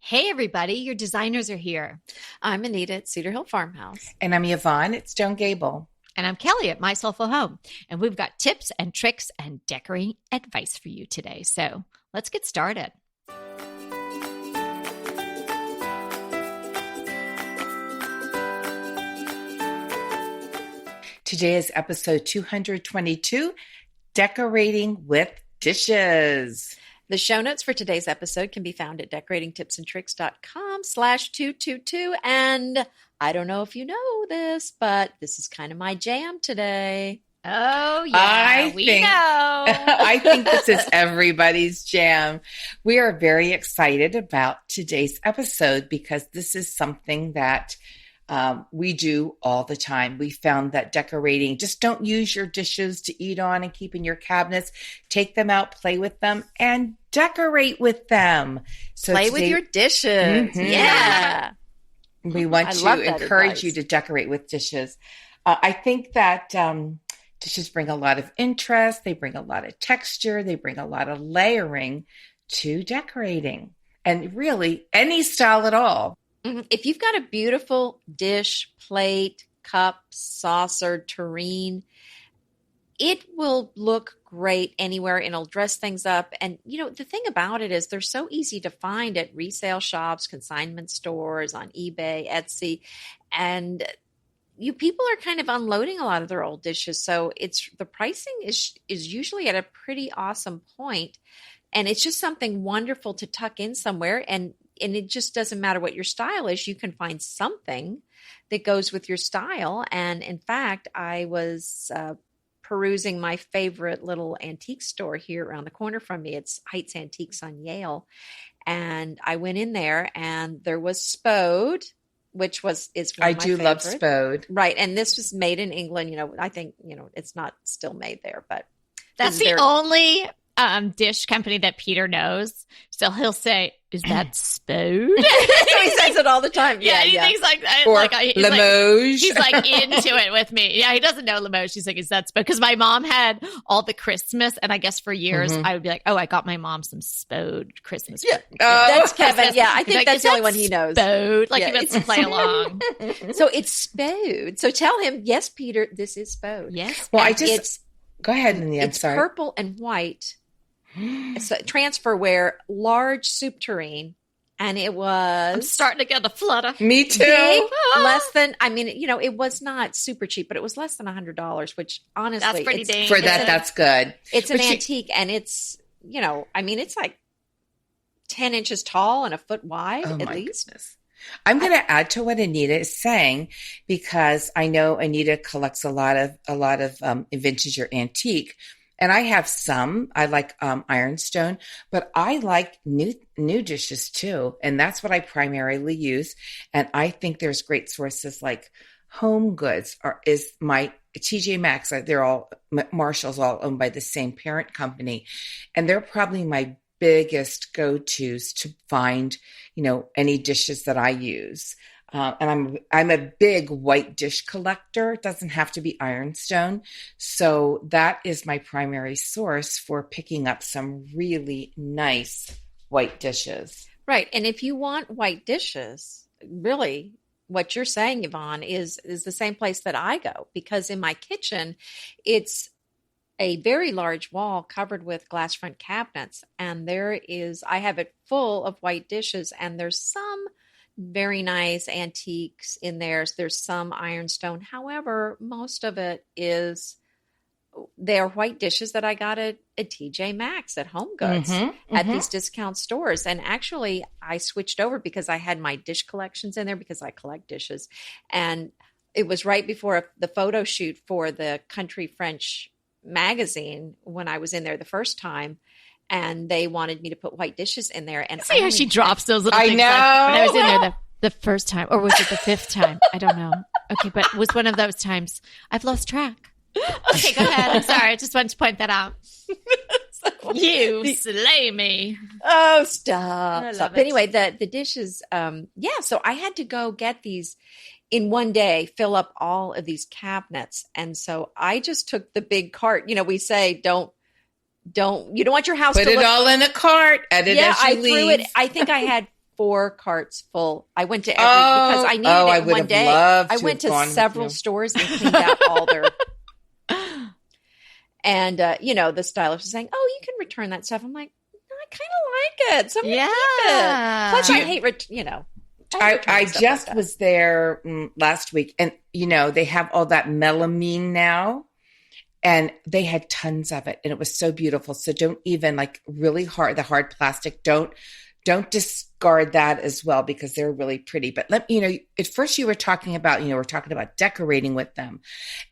Hey, everybody, your designers are here. I'm Anita at Cedar Hill Farmhouse. And I'm Yvonne at Stone Gable. And I'm Kelly at My Soulful Home. And we've got tips and tricks and decorating advice for you today. So let's get started. Today is episode 222, Decorating with Dishes. The show notes for today's episode can be found at decoratingtipsandtricks.com/222. And I don't know if you know this, but this is kind of my jam today. Oh, yeah, we know. I think this is everybody's jam. We are very excited about today's episode because this is something that we do all the time. We found that decorating, just don't use your dishes to eat on and keep in your cabinets. Take them out, play with them, and decorate with them. So play with your dishes. Mm-hmm. Yeah. We want to encourage you to decorate with dishes. I think that dishes bring a lot of interest. They bring a lot of texture. They bring a lot of layering to decorating. And really, any style at all. If you've got a beautiful dish, plate, cup, saucer, tureen, it will look great anywhere and it'll dress things up. And, you know, the thing about it is they're so easy to find at resale shops, consignment stores, on eBay, Etsy. And people are kind of unloading a lot of their old dishes. So the pricing is usually at a pretty awesome point. And it's just something wonderful to tuck in somewhere. And it just doesn't matter what your style is. You can find something that goes with your style. And in fact, I was perusing my favorite little antique store here around the corner from me. It's Heights Antiques on Yale. And I went in there and there was Spode, which is one of my favorite. Love Spode. Right. And this was made in England. You know, I think, it's not still made there, but that's the only dish company that Peter knows. So he'll say, "Is that Spode?" So he says it all the time. Yeah, he thinks like that. Or he's Limoges. He's like into it with me. Yeah, he doesn't know Limoges. He's like, "Is that Spode?" Because my mom had all the Christmas, and I guess for years I would be like, "Oh, I got my mom some Spode Christmas." Yeah, that's Kevin. Yeah, I think that's the only one he knows. Spode, like he wants to play along. So it's Spode. So tell him, yes, Peter, this is Spode. Yes. Well, go ahead, Anita. I'm sorry. It's purple and white. It's a transfer wear, large soup tureen, and it was... I'm starting to get a flutter. Me too. Big, less than, it was not super cheap, but it was less than $100, which honestly... That's pretty dang. For that, that's good. It's an antique, and it's, it's like 10 inches tall and a foot wide, at least. Goodness. I'm going to add to what Anita is saying because I know Anita collects a lot of vintage or antique. And I have some. I like ironstone, but I like new dishes too. And that's what I primarily use. And I think there's great sources like HomeGoods is my TJ Maxx. They're all Marshall's, all owned by the same parent company. And they're probably my biggest go-tos to find, any dishes that I use. And I'm a big white dish collector. It doesn't have to be ironstone. So that is my primary source for picking up some really nice white dishes. Right. And if you want white dishes, really what you're saying, Yvonne, is the same place that I go, because in my kitchen, it's a very large wall covered with glass front cabinets. And I have it full of white dishes, and there's some very nice antiques in there. There's some ironstone. However, most of it they're white dishes that I got at TJ Maxx, at HomeGoods, at these discount stores. And actually, I switched over because I had my dish collections in there because I collect dishes. And it was right before the photo shoot for the Country French magazine when I was in there the first time. And they wanted me to put white dishes in there. And see how she drops those little things. I know. When I was in there the first time, or was it the fifth time? I don't know. Okay, but it was one of those times. I've lost track. Okay, go ahead. I'm sorry. I just wanted to point that out. You slay me. Oh, stop. But anyway, the dishes, so I had to go get these in one day, fill up all of these cabinets. And so I just took the big cart. We say, you don't want your house put to it all in a cart. Edit as you leave. Threw it. I think I had 4 carts full. I went to because I needed it in one day. I went to several stores and cleaned out all their. And the stylist was saying, "Oh, you can return that stuff." I'm like, "No, I kind of like it, so I'm gonna keep it." Plus, I hate I just like was there last week, and they have all that melamine now, and they had tons of it, and it was so beautiful. So don't even the hard plastic. Don't discard that as well, because they're really pretty. But at first you were talking about we're talking about decorating with them,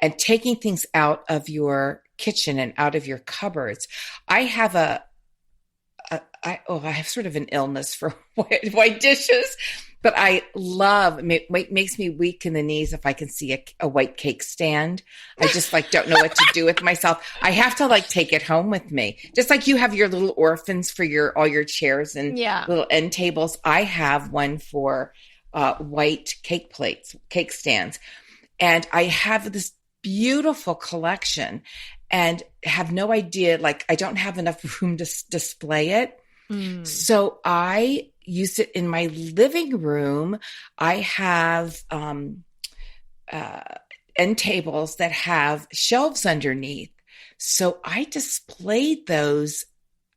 and taking things out of your kitchen and out of your cupboards. I have I have sort of an illness for white dishes. But I love, it makes me weak in the knees if I can see a white cake stand. I just don't know what to do with myself. I have to take it home with me. Just like you have your little orphans for all your chairs and little end tables. I have one for white cake plates, cake stands. And I have this beautiful collection and have no idea, I don't have enough room to display it. So I use it in my living room. I have end tables that have shelves underneath. So I displayed those.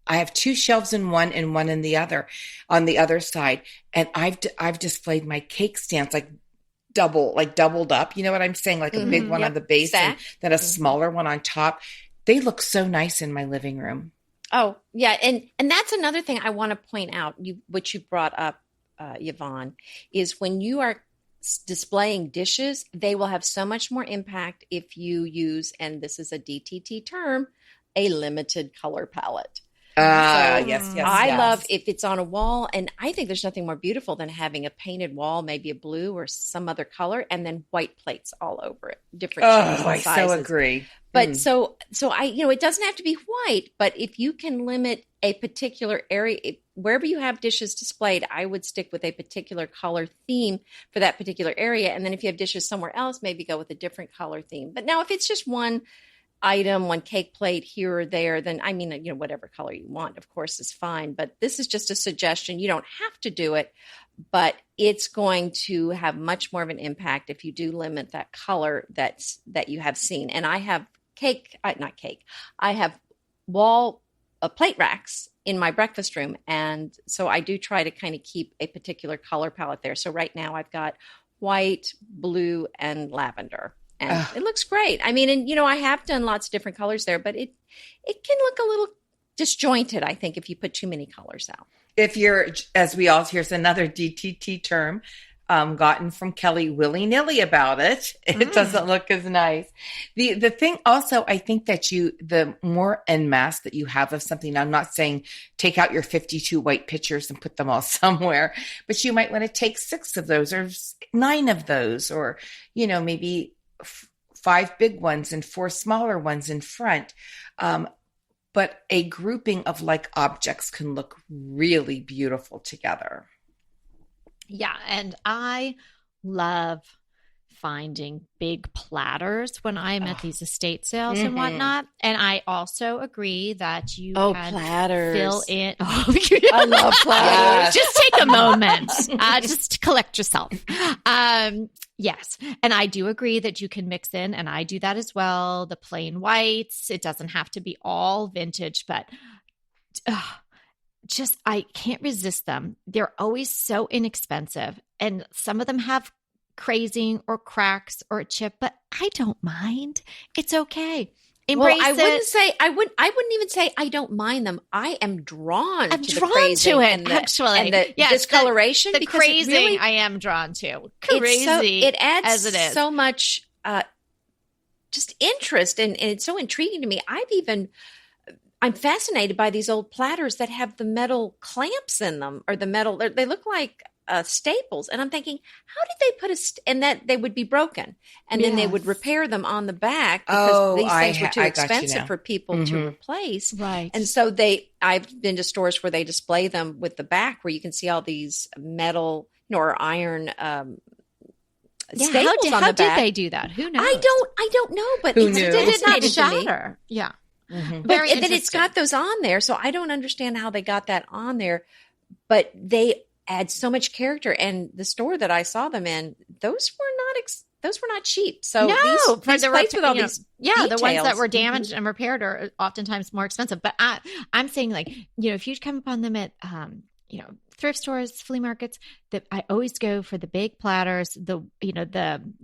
I have 2 shelves in one and one in the other, on the other side. And I've displayed my cake stands doubled up. You know what I'm saying? A big one on the base and then a smaller one on top. They look so nice in my living room. Oh, yeah. And that's another thing I want to point out, what you brought up, Yvonne, is when you are displaying dishes, they will have so much more impact if you use, and this is a DTT term, a limited color palette. Yes. I love if it's on a wall, and I think there's nothing more beautiful than having a painted wall, maybe a blue or some other color, and then white plates all over it, different shapes and sizes. I so agree. But so I, it doesn't have to be white, but if you can limit a particular area, wherever you have dishes displayed, I would stick with a particular color theme for that particular area. And then if you have dishes somewhere else, maybe go with a different color theme. But now if it's just one item, one cake plate here or there, then whatever color you want, of course, is fine. But this is just a suggestion. You don't have to do it, but it's going to have much more of an impact if you do limit that color that you have seen. And I have I have wall plate racks in my breakfast room. And so I do try to kind of keep a particular color palette there. So right now I've got white, blue, and lavender. And it looks great. I mean, and I have done lots of different colors there, but it can look a little disjointed, I think, if you put too many colors out. If you're, here's another DTT term, gotten from Kelly, willy-nilly about it. It doesn't look as nice. The thing also, I think that the more en masse that you have of something, I'm not saying take out your 52 white pictures and put them all somewhere, but you might want to take 6 of those or 9 of those, or, maybe 5 big ones and 4 smaller ones in front. But a grouping of objects can look really beautiful together. Yeah. And I love finding big platters when I'm at these estate sales and whatnot. And I also agree that you can platters. Fill in. I love platters. Just take a moment. Just collect yourself. Yes. And I do agree that you can mix in, and I do that as well, the plain whites. It doesn't have to be all vintage, but I can't resist them. They're always so inexpensive. And some of them have crazing or cracks or a chip, but I don't mind. It's okay. Embrace I it. wouldn't even say I don't mind them. I am drawn to the drawn crazing to it, and actually. And the discoloration. The crazing I am drawn to. Crazy it adds as it is. So much just interest, and it's so intriguing to me. I'm fascinated by these old platters that have the metal clamps in them, or the metal. They look like staples, and I'm thinking, how did they put and that they would be broken, and then they would repair them on the back because these things were too expensive for people to replace. Right. And so I've been to stores where they display them with the back, where you can see all these metal or iron staples on the back. How did they do that? Who knows? I don't know, but Who knew? It did not fascinating to me. shatter. Yeah. Mm-hmm. But then it's got those on there, so I don't understand how they got that on there. But they add so much character. And the store that I saw them in, those were not cheap. So no, these plates with all these the ones that details. were damaged and repaired are oftentimes more expensive. But I'm saying, like, if you come upon them at thrift stores, flea markets, that I always go for the big platters, the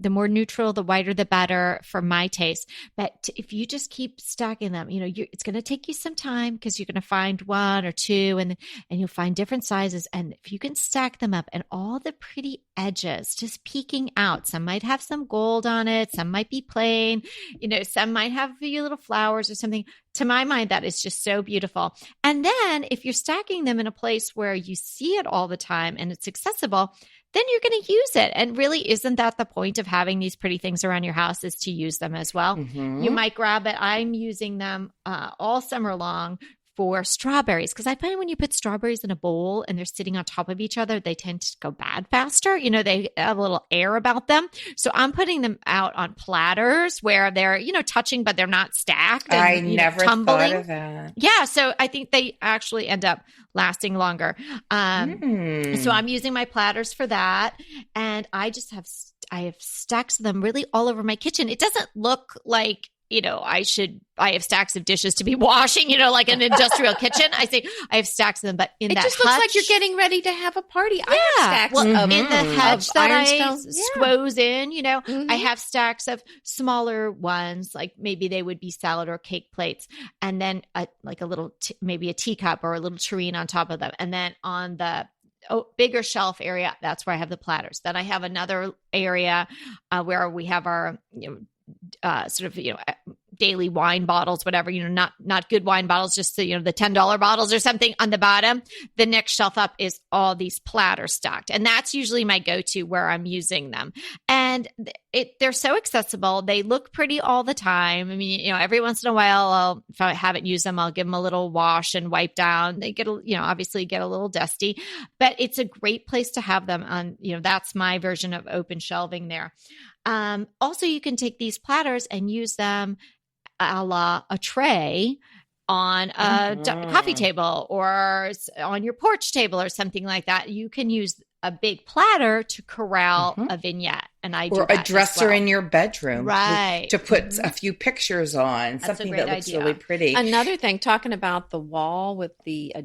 more neutral, the whiter, the better for my taste. But if you just keep stacking them, it's going to take you some time because you're going to find one or two and you'll find different sizes. And if you can stack them up and all the pretty edges just peeking out, some might have some gold on it, some might be plain, some might have a few little flowers or something. To my mind, that is just so beautiful. And then if you're stacking them in a place where you see it all the time and it's accessible, then you're going to use it. And really, isn't that the point of having these pretty things around your house, is to use them as well? Mm-hmm. You might grab it. I'm using them all summer long for strawberries, because I find when you put strawberries in a bowl and they're sitting on top of each other, they tend to go bad faster. They have a little air about them. So I'm putting them out on platters where they're, touching, but they're not stacked. And, I never tumbling. thought of that. Yeah. So I think they actually end up lasting longer. So I'm using my platters for that. And I have stacks of them really all over my kitchen. It doesn't look like, I have stacks of dishes to be washing, like an industrial kitchen. I say I have stacks of them, but in it that just looks like you're getting ready to have a party. Yeah. I have stacks in of the hutch that I ironstone. squoze in, I have stacks of smaller ones, like maybe they would be salad or cake plates, and then like a little, maybe a teacup or a little tureen on top of them. And then on the bigger shelf area, that's where I have the platters. Then I have another area where we have our, daily wine bottles, whatever, not good wine bottles, just the $10 bottles or something on the bottom. The next shelf up is all these platters stacked. And that's usually my go-to where I'm using them. And they're so accessible. They look pretty all the time. I mean, every once in a while, if I haven't used them, I'll give them a little wash and wipe down. They get, obviously get a little dusty, but it's a great place to have them on, that's my version of open shelving there. Also, you can take these platters and use them a la a tray on a coffee table or on your porch table or something like that. You can use a big platter to corral a vignette. And I do or a dresser in your bedroom, right? To put a few pictures on, That's something that looks really pretty. Another thing, talking about the wall with a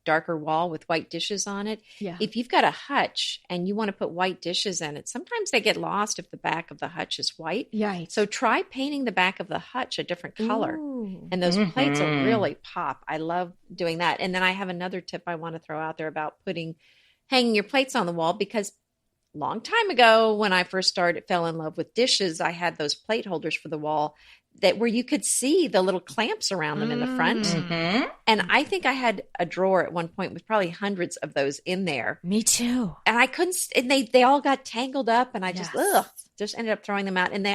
darker wall with white dishes on it. Yeah. If you've got a hutch and you want to put white dishes in it, sometimes they get lost if the back of the hutch is white. Right. So try painting the back of the hutch a different color. Ooh. And those plates will really pop. I love doing that. And then I have another tip I want to throw out there about hanging your plates on the wall, because long time ago when I first fell in love with dishes, I had those plate holders for the wall where you could see the little clamps around them in the front. Mm-hmm. And I think I had a drawer at one point with probably hundreds of those in there. Me too. And I couldn't, and they all got tangled up, and I just ended up throwing them out. And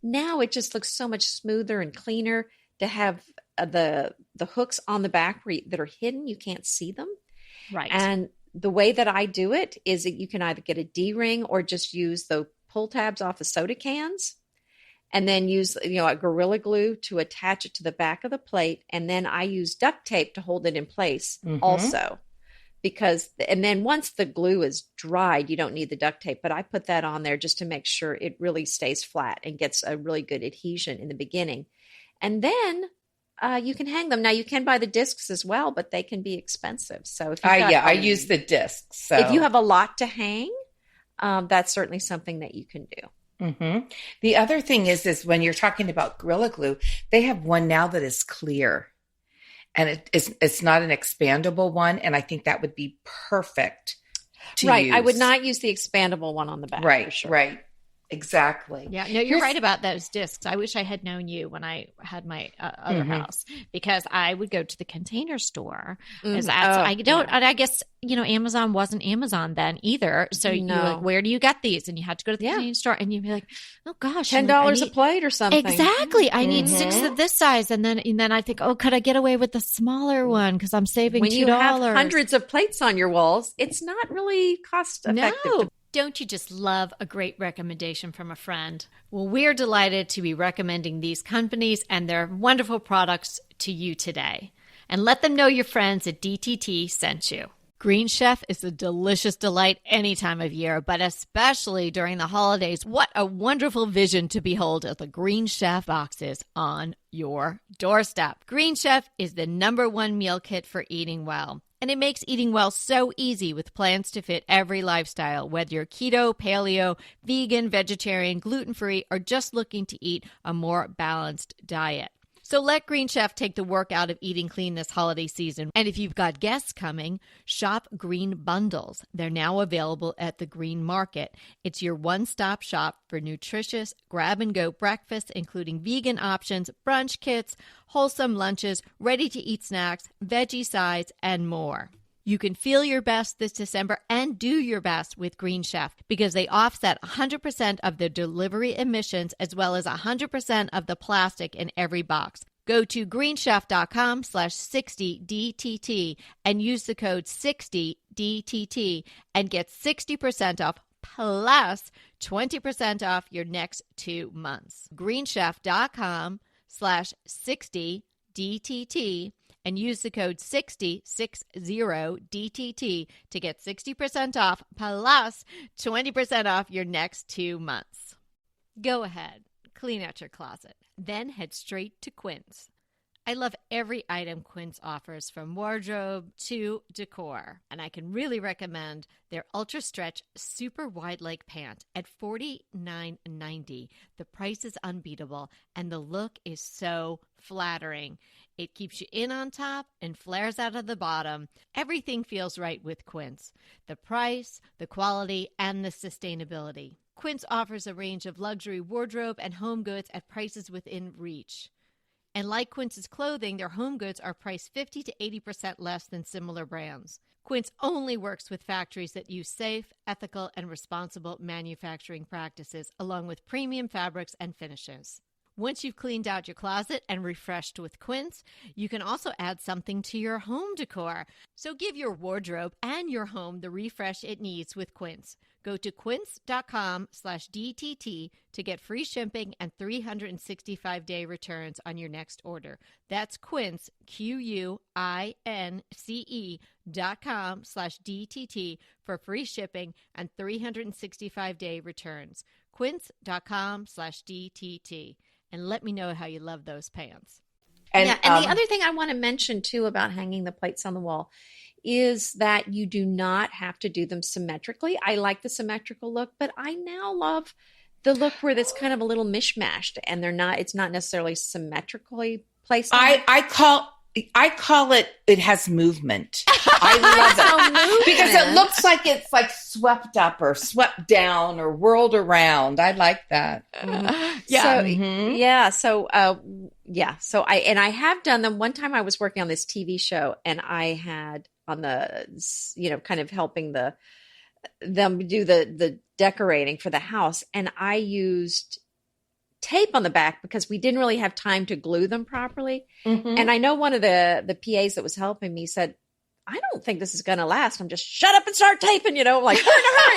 now it just looks so much smoother and cleaner to have the hooks on the back that are hidden. You can't see them. Right. And the way that I do it is that you can either get a D-ring or just use the pull tabs off of soda cans, and then use a Gorilla Glue to attach it to the back of the plate. And then I use duct tape to hold it in place also, and then once the glue is dried, you don't need the duct tape, but I put that on there just to make sure it really stays flat and gets a really good adhesion in the beginning. And then you can hang them. Now you can buy the discs as well, but they can be expensive. So if I use the discs. So if you have a lot to hang, that's certainly something that you can do. Mm-hmm. The other thing is when you're talking about Gorilla Glue, they have one now that is clear, and it's not an expandable one, and I think that would be perfect to use. I would not use the expandable one on the back. Right, for sure. right. Exactly. Yeah, no, you're right about those discs. I wish I had known you when I had my other house, because I would go to the Container Store. I guess Amazon wasn't Amazon then either. So you're like, where do you get these? And you had to go to the Container Store, and you'd be like, oh gosh, $10 a plate or something. Exactly. I need 6 of this size, and then I think, oh, could I get away with the smaller one because I'm saving $2? When you have hundreds of plates on your walls, it's not really cost effective. No. Don't you just love a great recommendation from a friend? Well, we're delighted to be recommending these companies and their wonderful products to you today. And let them know your friends at DTT sent you. Green Chef is a delicious delight any time of year, but especially during the holidays. What a wonderful vision to behold as the Green Chef boxes on your doorstep. Green Chef is the #1 meal kit for eating well. And it makes eating well so easy with plans to fit every lifestyle, whether you're keto, paleo, vegan, vegetarian, gluten-free, or just looking to eat a more balanced diet. So let Green Chef take the work out of eating clean this holiday season. And if you've got guests coming, shop Green Bundles. They're now available at the Green Market. It's your one-stop shop for nutritious grab-and-go breakfasts, including vegan options, brunch kits, wholesome lunches, ready-to-eat snacks, veggie sides, and more. You can feel your best this December and do your best with Green Chef because they offset 100% of the delivery emissions as well as 100% of the plastic in every box. Go to greenchef.com/60DTT and use the code 60DTT and get 60% off plus 20% off your next 2 months. greenchef.com/60DTT and use the code 60DTT to get 60% off plus 20% off your next 2 months. Go ahead, clean out your closet, then head straight to Quince. I love every item Quince offers, from wardrobe to decor, and I can really recommend their Ultra Stretch Super Wide Leg Pant at $49.90. The price is unbeatable, and the look is so flattering. It keeps you in on top and flares out of the bottom. Everything feels right with Quince. The price, the quality, and the sustainability. Quince offers a range of luxury wardrobe and home goods at prices within reach. And like Quince's clothing, their home goods are priced 50 to 80% less than similar brands. Quince only works with factories that use safe, ethical, and responsible manufacturing practices, along with premium fabrics and finishes. Once you've cleaned out your closet and refreshed with Quince, you can also add something to your home decor. So give your wardrobe and your home the refresh it needs with Quince. Go to quince.com/DTT to get free shipping and 365-day returns on your next order. That's Quince, QUINCE.com/DTT for free shipping and 365-day returns. Quince.com/DTT. And let me know how you love those pants. And the other thing I want to mention, too, about hanging the plates on the wall is that you do not have to do them symmetrically. I like the symmetrical look, but I now love the look where it's kind of a little mishmashed and it's not necessarily symmetrically placed. I call it has movement. I love it because it looks like it's like swept up or swept down or whirled around. I like that. So I have done them. One time I was working on this TV show and I had on the, kind of helping them do the decorating for the house. And I used tape on the back because we didn't really have time to glue them properly. Mm-hmm. And I know one of the PAs that was helping me said, I don't think this is going to last. I'm just shut up and start taping, like, hurry.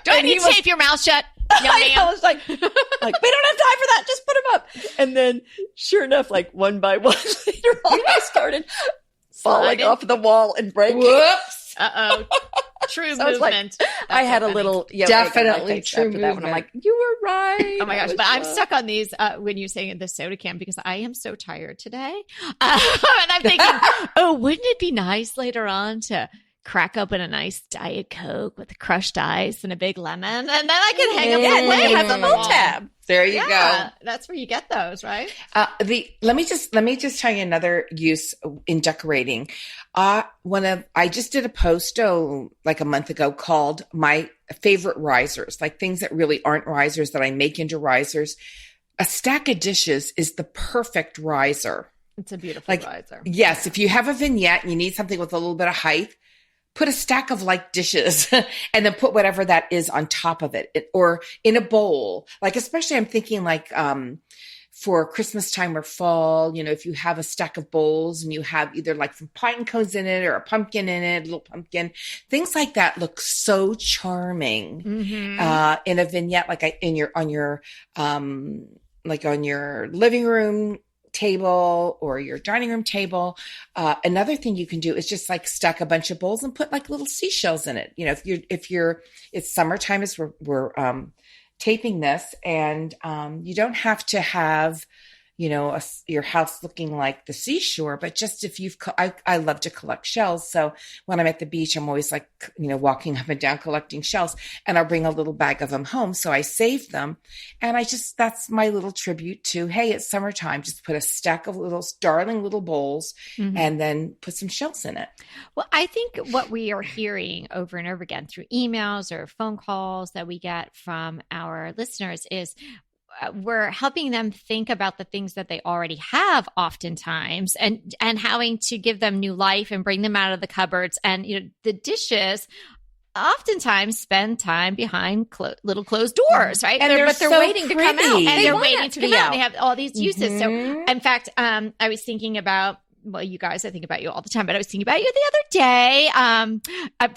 Do I need to tape your mouth shut? I was like, we don't have time for that. Just put them up. And then sure enough, like one by one later on, I started falling off the wall and breaking. Whoops. Uh-oh. True so movement. I had a little, definitely true movement. That one. I'm like, you were right. Oh my gosh. But I'm stuck on these when you say the soda can because I am so tired today. And I'm thinking, wouldn't it be nice later on to crack open a nice Diet Coke with crushed ice and a big lemon, and then I can hang up the way. Have a full tab. There you go. That's where you get those, right? Let me just tell you another use in decorating. I just did a post like a month ago called my favorite risers, like things that really aren't risers that I make into risers. A stack of dishes is the perfect riser. It's a beautiful riser. Yes, if you have a vignette and you need something with a little bit of height, put a stack of dishes and then put whatever that is on top of it or in a bowl. Like, especially I'm thinking for Christmas time or fall, if you have a stack of bowls and you have either like some pine cones in it or a pumpkin in it, a little pumpkin, things like that look so charming in a vignette, on your living room table or your dining room table. Another thing you can do is just like stack a bunch of bowls and put like little seashells in it. You know, it's summertime as we're taping this, and you don't have to have, you know, your house looking like the seashore, but just if I love to collect shells. So when I'm at the beach, I'm always like, you know, walking up and down collecting shells, and I'll bring a little bag of them home. So I save them. And that's my little tribute to, hey, it's summertime. Just put a stack of little darling little bowls and then put some shells in it. Well, I think what we are hearing over and over again through emails or phone calls that we get from our listeners is, we're helping them think about the things that they already have oftentimes and having to give them new life and bring them out of the cupboards. And, you know, the dishes oftentimes spend time behind little closed doors, right? And they're so waiting to come out. pretty. And they're want waiting to come out. They have all these uses. So in fact, I was thinking about, well, you guys, I think about you all the time, but I was thinking about you the other day.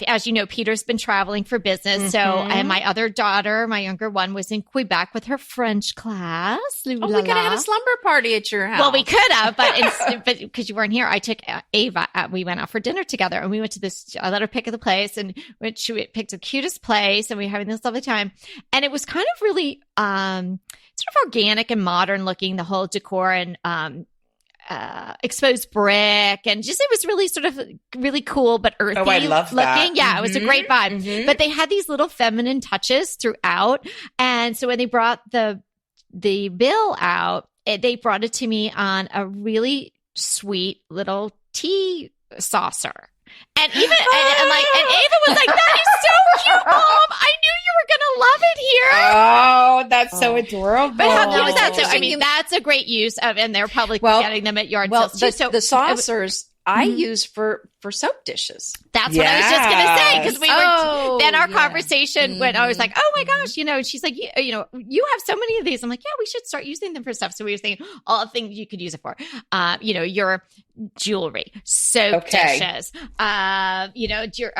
As you know, Peter's been traveling for business. So, and my other daughter, my younger one, was in Quebec with her French class. We could have had a slumber party at your house. Well, we could have, but because you weren't here, I took Ava. We went out for dinner together, and we went to this. I let her pick the place, and she picked the cutest place, and we were having this lovely time. And it was kind of really sort of organic and modern looking. The whole decor and exposed brick, and just it was really sort of really cool but earthy I love looking. that. Yeah, it was a great vibe. But they had these little feminine touches throughout, and so when they brought the bill out, they brought it to me on a really sweet little tea saucer. And even and Ava was like, "That is so cute, Mom! I knew you were gonna love it here." Oh, that's so adorable. But how cute is that? So I mean, that's a great use of, and they're probably getting them at yard sales too. So the saucers I use for soap dishes. That's what I was just going to say, because we were, then our conversation when I was like, oh my gosh, you know, and she's like, you know, you have so many of these. I'm like, yeah, we should start using them for stuff. So we were thinking all the things you could use it for, you know, your jewelry, soap dishes, you know, your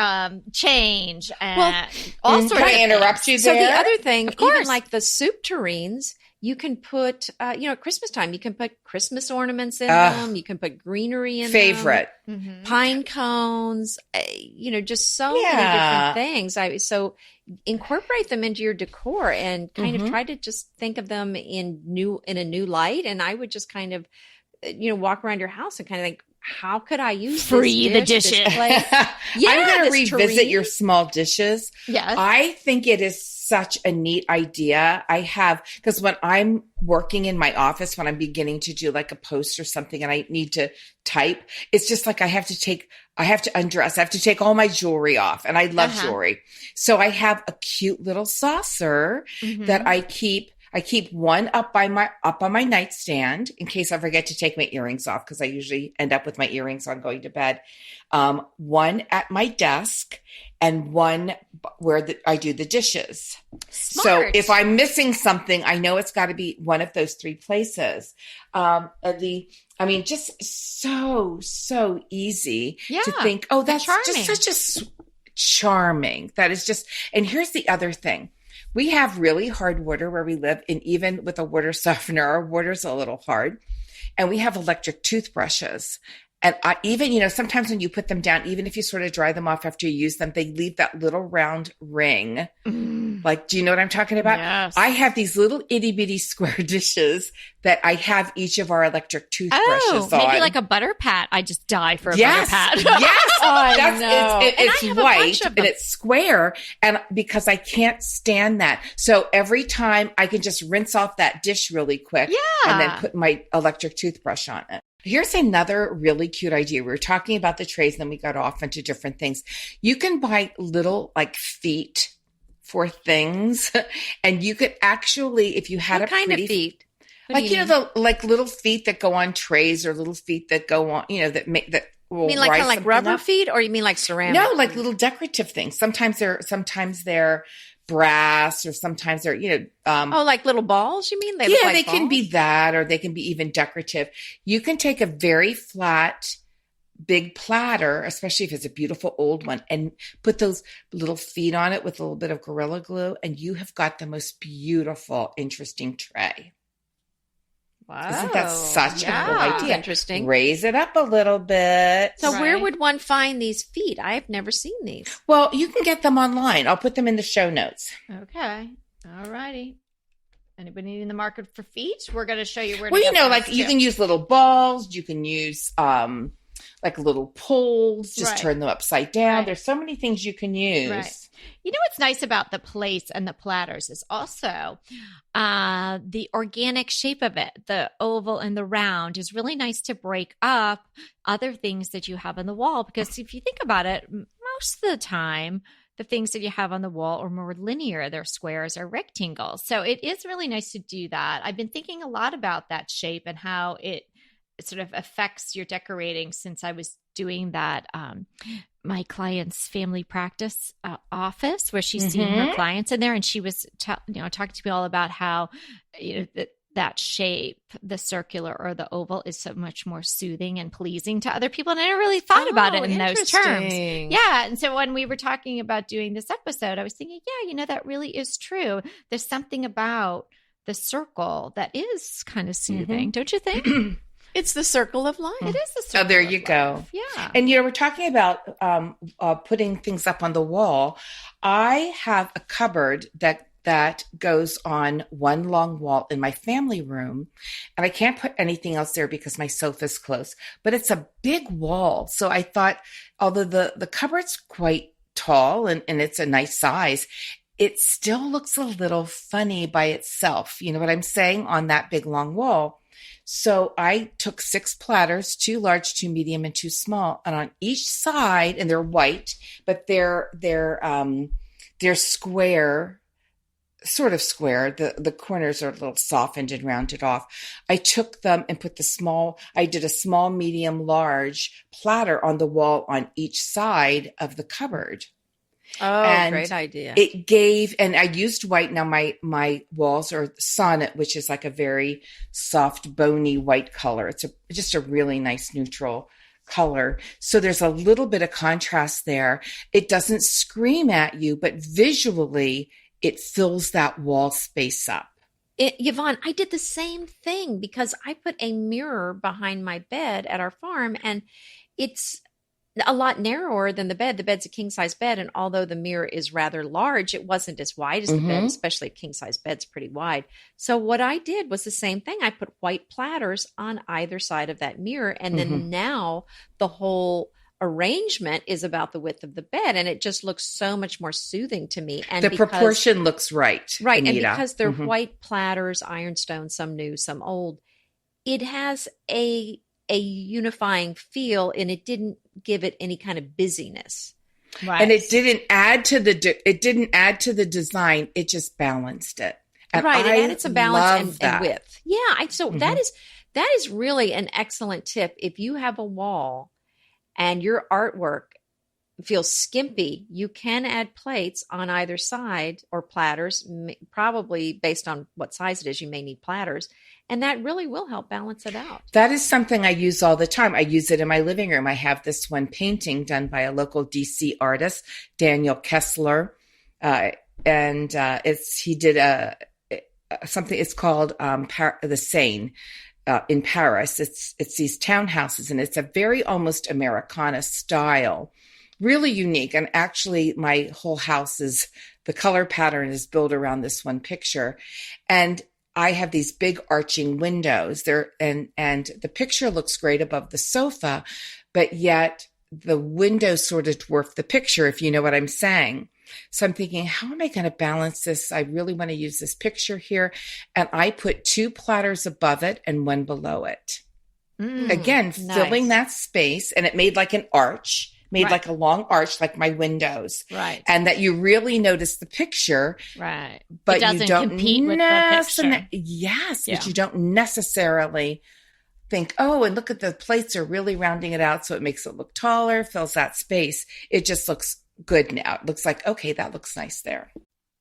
change, all sorts of Can I interrupt you there? So the other thing, of course, even like the soup tureens, you can put, you know, at Christmas time, you can put Christmas ornaments in them. You can put greenery in favorite. them. Pine cones, you know, just so many different things. So incorporate them into your decor and kind of try to just think of them in a new light. And I would just kind of, you know, walk around your house and kind of think, how could I use free this the dishes? I'm going to revisit your small dishes. Yes. I think it is such a neat idea. Because when I'm working in my office, when I'm beginning to do like a post or something and I need to type, it's just like I have to undress. I have to take all my jewelry off, and I love jewelry. So I have a cute little saucer that I keep one up on my nightstand in case I forget to take my earrings off, because I usually end up with my earrings on going to bed. One at my desk, and one where I do the dishes. Smart. So if I'm missing something, I know it's got to be one of those three places. Just so easy to think, oh, that's charming. just such a charming. That is just, and here's the other thing. We have really hard water where we live, and even with a water softener, our water's a little hard. And we have electric toothbrushes. And even, you know, sometimes when you put them down, even if you sort of dry them off after you use them, they leave that little round ring. Like, do you know what I'm talking about? Yes. I have these little itty bitty square dishes that I have each of our electric toothbrushes on. Maybe like a butter pat. I just die for a butter pat. Yes. I know. It's white and it's square. And because I can't stand that. So every time I can just rinse off that dish really quick and then put my electric toothbrush on it. Here's another really cute idea. We were talking about the trays, and then we got off into different things. You can buy little like feet for things, and you could actually, if you had what kind of feet? Like, you know, the like little feet that go on trays, or little feet that go on, you know, that make that. You mean like kind of like rubber feet, or you mean like ceramic? No, like little decorative things. Sometimes they're brass, or sometimes they're, you know, like little balls, you mean? They can be that, or they can be even decorative. You can take a very flat, big platter, especially if it's a beautiful old one, and put those little feet on it with a little bit of Gorilla Glue, and you have got the most beautiful, interesting tray. Wow. Isn't that such a cool idea? Interesting. Raise it up a little bit. So where would one find these feet? I have never seen these. Well, you can get them online. I'll put them in the show notes. Okay. All righty. Anybody in the market for feet? We're going to show you where to Well, go like you can use little balls. You can use like little poles. Just turn them upside down. Right. There's so many things you can use. Right. You know what's nice about the plates and the platters is also the organic shape of it. The oval and the round is really nice to break up other things that you have on the wall. Because if you think about it, most of the time, the things that you have on the wall are more linear. They're squares or rectangles. So it is really nice to do that. I've been thinking a lot about that shape and how it sort of affects your decorating since I was doing that my client's family practice office where she's seeing her clients in there, and she was talking to me all about how that shape, the circular or the oval, is so much more soothing and pleasing to other people. And I never really thought about it in those terms. Yeah. And so when we were talking about doing this episode, I was thinking, that really is true. There's something about the circle that is kind of soothing, don't you think? It's the circle of life. It is the circle. Oh, there you go. Yeah. And, we're talking about putting things up on the wall. I have a cupboard that goes on one long wall in my family room, and I can't put anything else there because my sofa's close, but it's a big wall. So I thought, although the cupboard's quite tall and it's a nice size, it still looks a little funny by itself. You know what I'm saying? On that big long wall. So I took 6 platters, 2 large, 2 medium, and 2 small. And on each side, and they're white, but they're square, sort of square. The corners are a little softened and rounded off. I took them and I did a small, medium, large platter on the wall on each side of the cupboard. Oh, and great idea. It gave, and I used white. Now my walls are sonnet, which is like a very soft, bony white color. It's just a really nice neutral color. So there's a little bit of contrast there. It doesn't scream at you, but visually it fills that wall space up. Yvonne, I did the same thing because I put a mirror behind my bed at our farm, and it's a lot narrower than the bed. The bed's a king-size bed, and although the mirror is rather large, it wasn't as wide as the bed, especially a king-size bed's pretty wide. So what I did was the same thing. I put white platters on either side of that mirror, and then now the whole arrangement is about the width of the bed, and it just looks so much more soothing to me. And the proportion looks right. Right, Anita. And because they're white platters, ironstone, some new, some old, it has a unifying feel, and it didn't give it any kind of busyness. Right. And it didn't add to the design. It just balanced it. And it added some balance and width. Yeah. That is really an excellent tip. If you have a wall and your artwork feels skimpy, you can add plates on either side, or platters, probably based on what size it is. You may need platters. And that really will help balance it out. That is something I use all the time. I use it in my living room. I have this one painting done by a local DC artist, Daniel Kessler. He did something, it's called the Seine in Paris. It's these townhouses, and it's a very almost Americana style. Really unique. And actually my whole house the color pattern is built around this one picture. And I have these big arching windows there, and the picture looks great above the sofa, but yet the windows sort of dwarf the picture, if you know what I'm saying. So I'm thinking, how am I going to balance this? I really want to use this picture here. And I put 2 platters above it and 1 below it. Again, filling that space, and it made like an arch. Like a long arch, like my windows. Right. And that you really notice the picture. Right. But it doesn't you don't compete with the picture. Yes, but you don't necessarily think, oh, and look at the plates are really rounding it out, so it makes it look taller, fills that space. It just looks good now. It looks like, okay, that looks nice there.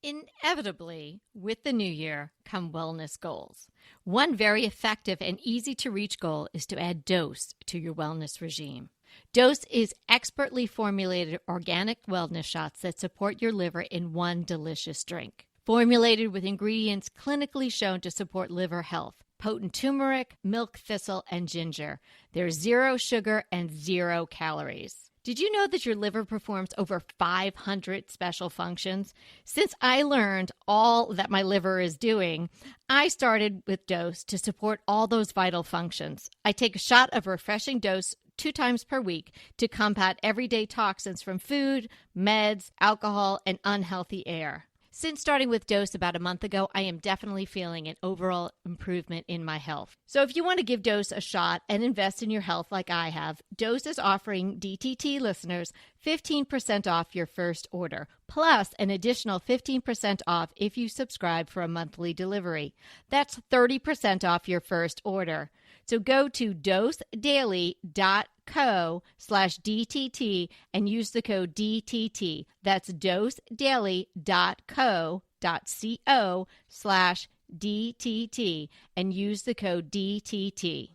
Inevitably, with the new year come wellness goals. One very effective and easy to reach goal is to add dose to your wellness regime. Dose is expertly formulated organic wellness shots that support your liver in one delicious drink. Formulated with ingredients clinically shown to support liver health, potent turmeric, milk thistle, and ginger. There's 0 sugar and 0 calories. Did you know that your liver performs over 500 special functions? Since I learned all that my liver is doing, I started with Dose to support all those vital functions. I take a shot of refreshing Dose 2 times per week to combat everyday toxins from food, meds, alcohol, and unhealthy air. Since starting with Dose about a month ago, I am definitely feeling an overall improvement in my health. So if you want to give Dose a shot and invest in your health like I have, Dose is offering DTT listeners 15% off your first order, plus an additional 15% off if you subscribe for a monthly delivery. That's 30% off your first order. So go to dosedaily.co/DTT and use the code DTT. That's dosedaily.co.co/DTT and use the code DTT.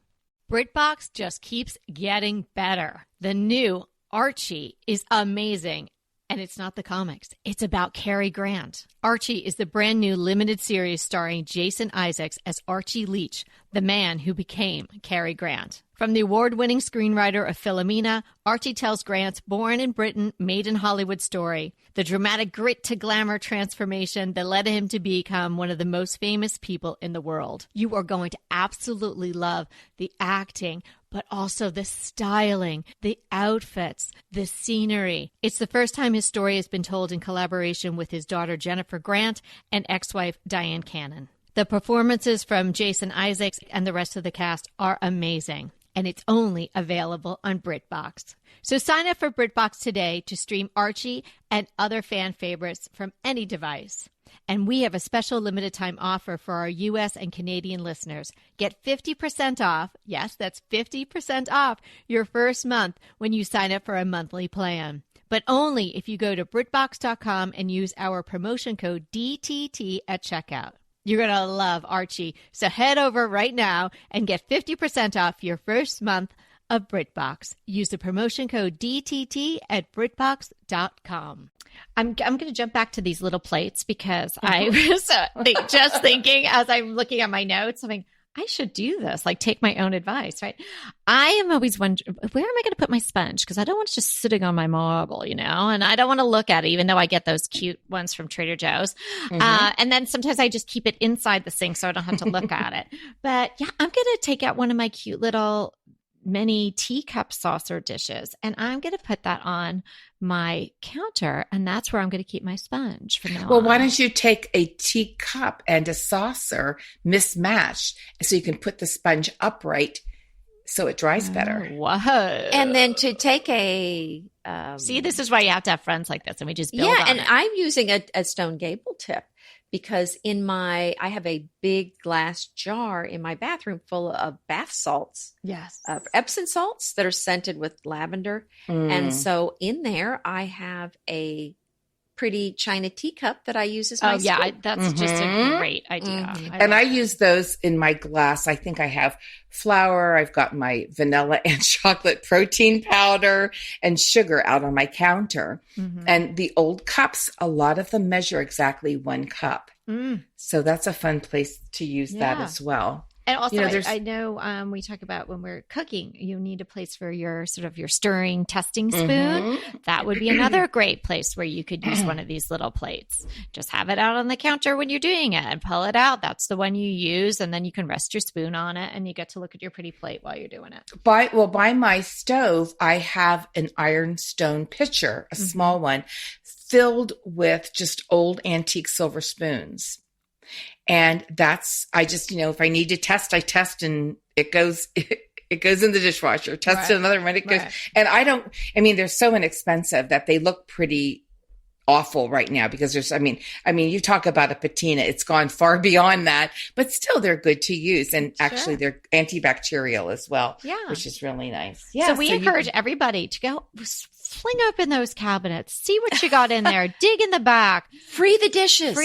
BritBox just keeps getting better. The new Archie is amazing. And it's not the comics. It's about Cary Grant. Archie is the brand new limited series starring Jason Isaacs as Archie Leach, the man who became Cary Grant. From the award-winning screenwriter of Philomena, Archie tells Grant's born in Britain, made in Hollywood story, the dramatic grit to glamour transformation that led him to become one of the most famous people in the world. You are going to absolutely love the acting, but also the styling, the outfits, the scenery. It's the first time his story has been told in collaboration with his daughter Jennifer Grant and ex-wife Diane Cannon. The performances from Jason Isaacs and the rest of the cast are amazing, and it's only available on BritBox. So sign up for BritBox today to stream Archie and other fan favorites from any device. And we have a special limited time offer for our U.S. and Canadian listeners. Get 50% off, yes, that's 50% off your first month when you sign up for a monthly plan. But only if you go to BritBox.com and use our promotion code DTT at checkout. You're going to love Archie. So head over right now and get 50% off your first month of BritBox. Use the promotion code DTT at BritBox.com. I'm going to jump back to these little plates because I was just thinking as I'm looking at my notes, I'm like, I should do this, like take my own advice, right? I am always wondering, where am I going to put my sponge? Because I don't want it just sitting on my marble, and I don't want to look at it, even though I get those cute ones from Trader Joe's. And then sometimes I just keep it inside the sink so I don't have to look at it. But yeah, I'm going to take out one of my cute little mini teacup saucer dishes, and I'm going to put that on my counter, and that's where I'm going to keep my sponge from now on. Well, why don't you take a teacup and a saucer mismatched so you can put the sponge upright so it dries better? Whoa. And then to take a... See, this is why you have to have friends like this, and we just build on and it. I'm using a stone gable tip because I have a big glass jar in my bathroom full of bath salts. Yes. Epsom salts that are scented with lavender. And so in there, I have a pretty china teacup that I use as my spoon. That's just a great idea. And I use those in my glass. I think I have flour. I've got my vanilla and chocolate protein powder and sugar out on my counter. And the old cups, a lot of them measure exactly 1 cup. So that's a fun place to use that as well. And also, I know we talk about when we're cooking, you need a place for your your stirring testing spoon. That would be another great place where you could use one of these little plates. Just have it out on the counter when you're doing it and pull it out. That's the one you use. And then you can rest your spoon on it and you get to look at your pretty plate while you're doing it. By my stove, I have an ironstone pitcher, a small one, filled with just old antique silver spoons. And I just, if I need to test, I test, and it goes in the dishwasher. Test another one, it goes. And they're so inexpensive that they look pretty awful right now because you talk about a patina, it's gone far beyond that, but still they're good to use. And actually they're antibacterial as well, which is really nice. Yeah. So we encourage everybody to go fling open those cabinets, see what you got in there, dig in the back, free the dishes,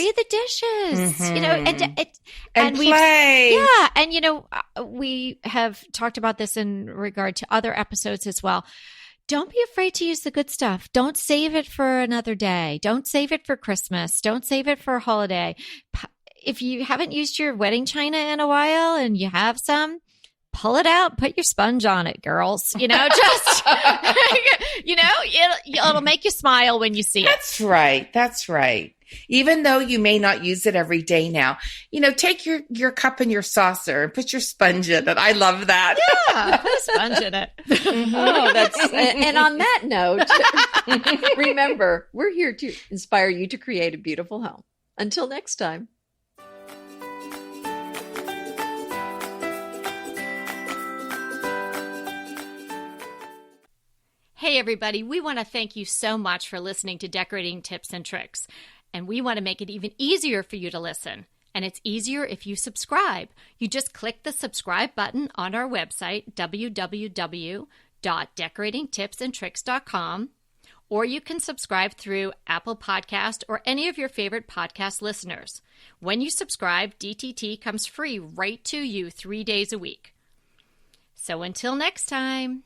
and play. And we have talked about this in regard to other episodes as well. Don't be afraid to use the good stuff. Don't save it for another day. Don't save it for Christmas. Don't save it for a holiday. if you haven't used your wedding china in a while and you have some, pull it out, put your sponge on it, girls. You know, just, you know, it'll make you smile when you see it. That's right. That's right. Even though you may not use it every day now, you know, take your cup and your saucer and put your sponge in it. I love that. Yeah, put a sponge in it. Oh, and on that note, remember, we're here to inspire you to create a beautiful home. Until next time. Hey, everybody, we want to thank you so much for listening to Decorating Tips and Tricks. And we want to make it even easier for you to listen. And it's easier if you subscribe. You just click the subscribe button on our website, www.decoratingtipsandtricks.com, or you can subscribe through Apple Podcast or any of your favorite podcast listeners. When you subscribe, DTT comes free right to you 3 days a week. So until next time.